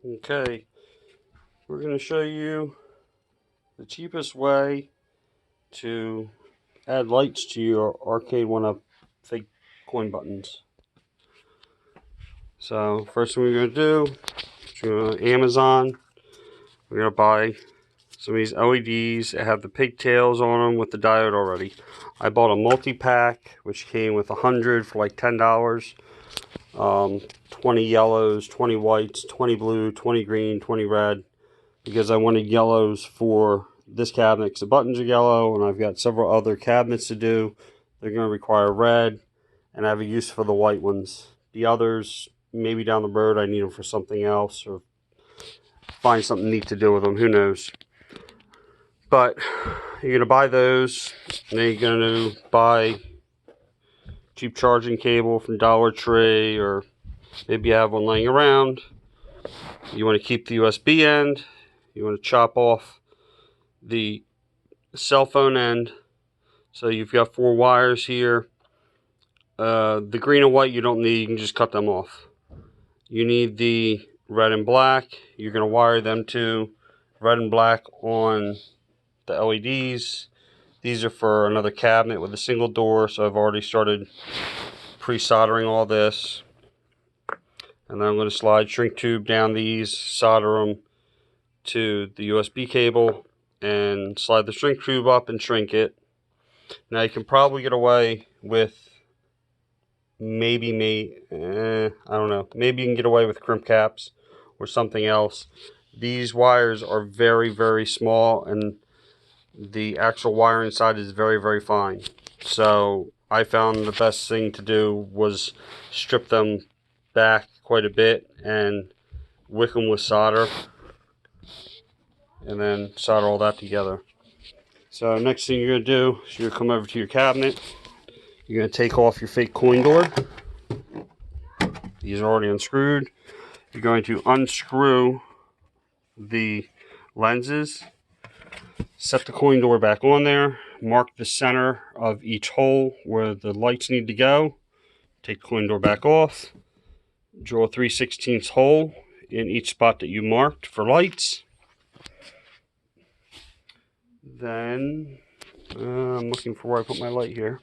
Okay, we're going to show you the cheapest way to add lights to your arcade1up fake coin buttons. So first thing we're going to do is go to Amazon. We're going to buy some of these LEDs that have the pigtails on them with the diode already. I bought a multi-pack which came with 100 for like $10. 20 yellows, 20 whites, 20 blue, 20 green, 20 red, because I wanted yellows for this cabinet because the buttons are yellow, and I've got several other cabinets to do. They're going to require red, and I have a use for the white ones. The others, maybe down the road, I need them for something else, or find something neat to do with them, who knows. But you're going to buy those, and then you're going to buy cheap charging cable from Dollar Tree, or maybe you have one laying around. You want to keep the USB end. You want to chop off the cell phone end. So you've got 4 wires here. The green and white you don't need. You can just cut them off. You need the red and black. You're going to wire them to red and black on the LEDs. These are for another cabinet with a single door. So I've already started pre-soldering all this. And then I'm going to slide shrink tube down these, solder them to the USB cable, and slide the shrink tube up and shrink it. Now you can probably get away with I don't know, maybe you can get away with crimp caps or something else. These wires are very, very small, and the actual wire inside is very, very fine. So I found the best thing to do was strip them back quite a bit and wick them with solder, and then solder all that together. So next thing you're going to do is you're going to come over to your cabinet. You're going to take off your fake coin door. These are already unscrewed. You're going to unscrew the lenses. Set the coin door back on there. Mark the center of each hole where the lights need to go. Take the coin door back off. Draw a 3/16 hole in each spot that you marked for lights. Then, I'm looking for where I put my light here.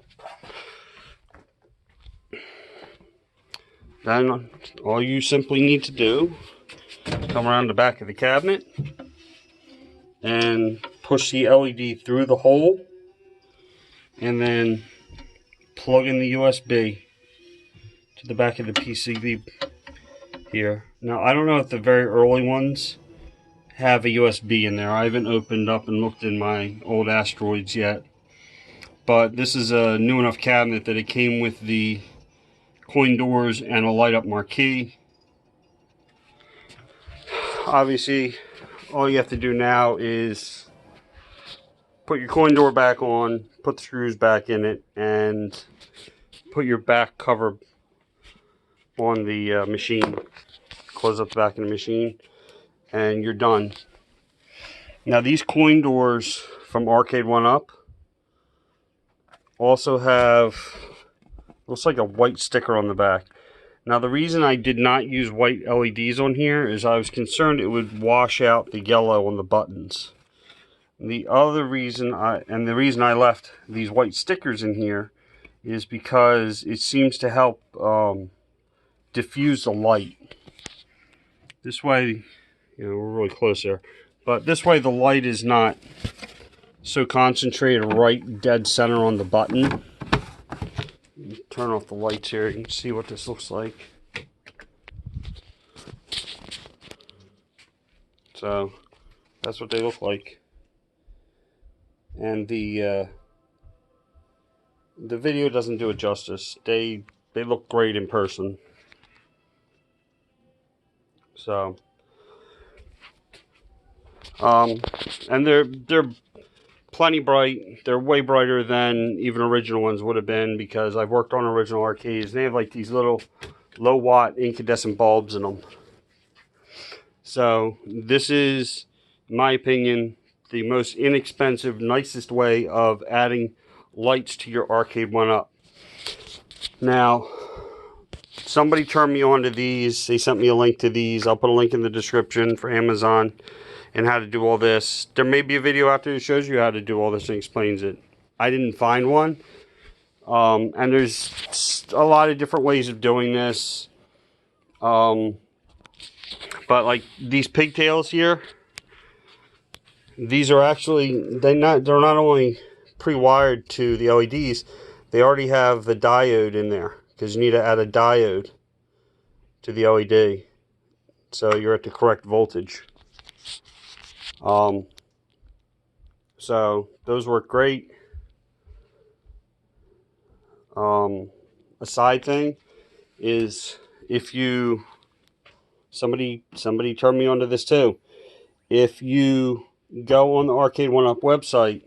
Then all you simply need to do is come around the back of the cabinet and push the LED through the hole, and then plug in the USB to the back of the PCB here. Now I don't know if the very early ones have a USB in there. I haven't opened up and looked in my old Asteroids yet, but this is a new enough cabinet that it came with the coin doors and a light up marquee. Obviously all you have to do now is put your coin door back on, put the screws back in it, and put your back cover on the machine. Close up the back of the machine, and you're done. Now these coin doors from arcade1up also have, looks like a white sticker on the back. Now the reason I did not use white LEDs on here is I was concerned it would wash out the yellow on the buttons. The other reason the reason I left these white stickers in here is because it seems to help diffuse the light. This way, you know, we're really close there, but this way the light is not so concentrated right dead center on the button. Turn off the lights here, you can see what this looks like. So that's what they look like, and the video doesn't do it justice. They look great in person. So and they're plenty bright. They're way brighter than even original ones would have been, because I've worked on original arcades. They have like these little low watt incandescent bulbs in them. So this is, in my opinion, the most inexpensive, nicest way of adding lights to your arcade1up. Now somebody turned me on to these. They sent me a link to these. I'll put a link in the description for Amazon and how to do all this. There may be a video out there that shows you how to do all this and explains it. I didn't find one. And there's a lot of different ways of doing this. But like these pigtails here, these are actually, they're not only pre-wired to the LEDs, they already have the diode in there, because you need to add a diode to the LED so you're at the correct voltage. So those work great. A side thing is, if you, somebody turned me onto this too. If you go on the arcade1up website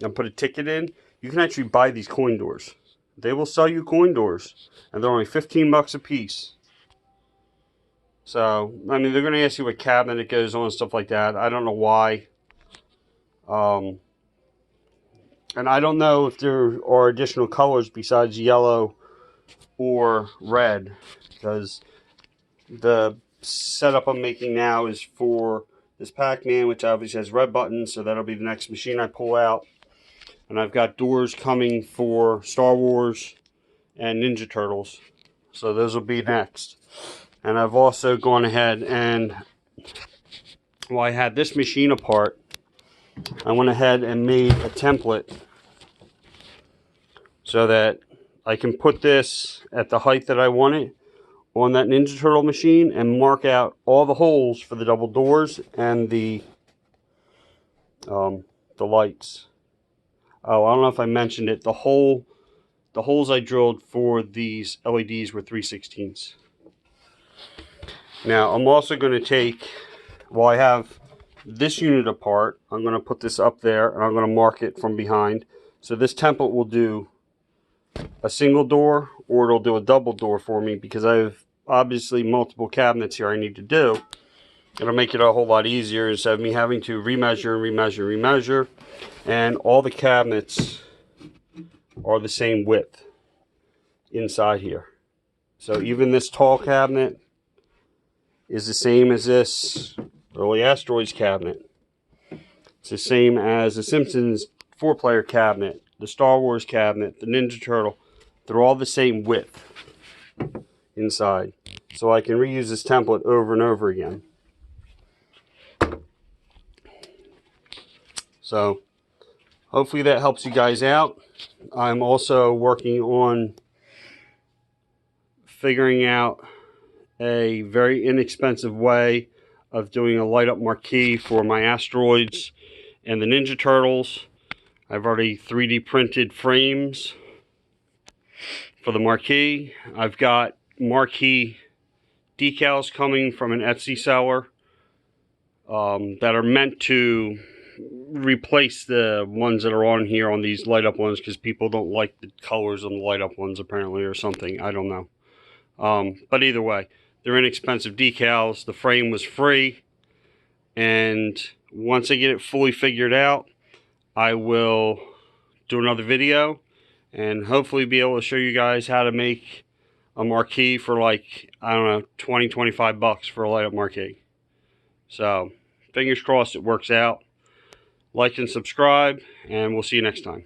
and put a ticket in, you can actually buy these coin doors. They will sell you coin doors, and they're only 15 bucks a piece. So, I mean, they're going to ask you what cabinet it goes on and stuff like that. I don't know why. And I don't know if there are additional colors besides yellow or red, because the setup I'm making now is for this Pac-Man, which obviously has red buttons, so that'll be the next machine I pull out. And I've got doors coming for Star Wars and Ninja Turtles, so those will be next. And I've also gone ahead and, while I had this machine apart, I went ahead and made a template so that I can put this at the height that I want it on that Ninja Turtle machine and mark out all the holes for the double doors and the lights. Oh, I don't know if I mentioned it. The holes I drilled for these LEDs were 3/16. Now, I'm also going to take, while I have this unit apart, I'm going to put this up there and I'm going to mark it from behind. So this template will do a single door, or it'll do a double door for me, because I have obviously multiple cabinets here I need to do. It'll make it a whole lot easier instead of me having to remeasure. And all the cabinets are the same width inside here. So even this tall cabinet is the same as this early Asteroids cabinet. It's the same as the Simpsons 4-player cabinet, the Star Wars cabinet, the Ninja Turtle. They're all the same width inside. So I can reuse this template over and over again. So hopefully that helps you guys out. I'm also working on figuring out a very inexpensive way of doing a light up marquee for my Asteroids and the Ninja Turtles. I've already 3D printed frames for the marquee. I've got marquee decals coming from an Etsy seller that are meant to replace the ones that are on here on these light up ones, because people don't like the colors on the light up ones apparently, or something. I don't know. But either way, they're inexpensive decals. The frame was free, and once I get it fully figured out, I will do another video and hopefully be able to show you guys how to make a marquee for, like, I don't know, 20-25 bucks for a light up marquee. So fingers crossed it works out. Like and subscribe, and we'll see you next time.